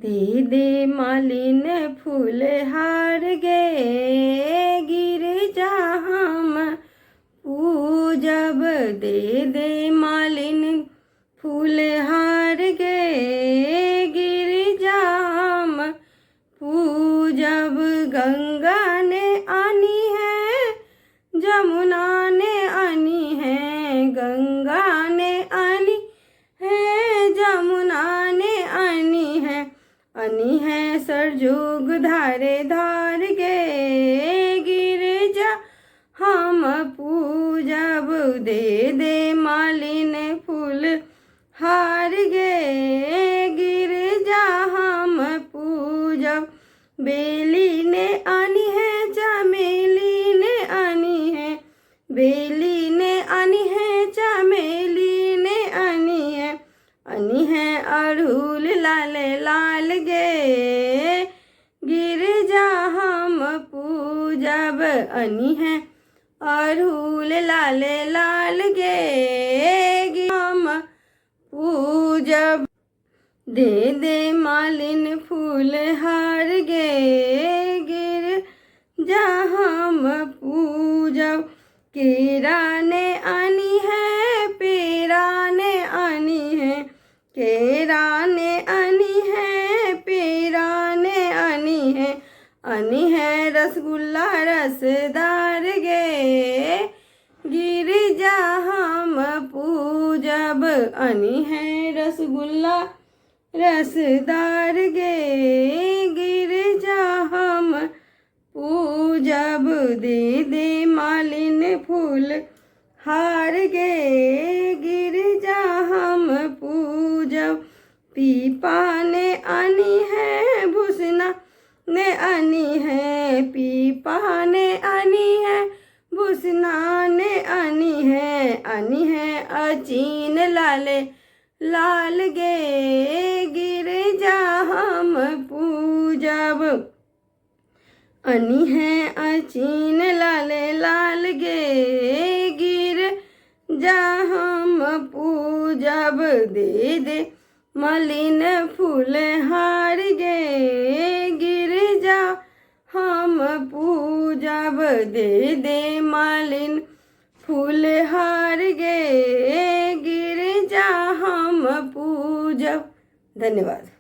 दे दे मालिन फूल हार गे, गिरजा हम पूजब। दे दे मालिन फूल हार गे, गिरजा हम पूजब। गंगा ने आनी है, जमुना ने आनी है, गंगा ने आनी है, जमुना ने आनी है सरजूग धारे धार गे, गिरजा हम पूजब। दे दे मालिन फूल हार गे, गिरजा हम पूजब। बेली ने आनी है, चमेली ने आनी है, बेली ने आनी है, चमेली ने आनी है अड़हुल लाल लाल गे, गिरजा हम पूजब। आनी है अड़हुल लाल लाल गे, हम पूजब। दे दे मालिन फूल हार गे, गिरजा हम पूजब। केरा ने आनी है, पेरा ने आनी है, केरा ने आनी है, पेरा ने आनी है रसगुल्ला रसदार गे, गिरजा हम पूजब। आनी है रसगुल्ला रसदार गे, गिरजा हम पूजब। दे दे मालिन फूल हार गे, गिरजा हम पूजब। पीपा ने आनी है, भूसना ने आनी है, पीपा ने आनी है, भूसना ने आनी है अचीन लाल लाल गे, गिरजा हम पूजब। आनी है अचीन लाल लाल गे, गिरजा हम पूजब। दे दे मालिन फूल हार गे, गिरजा हम पूजब। दे दे मालिन फूल हार गे, गिरजा हम पूजब। धन्यवाद।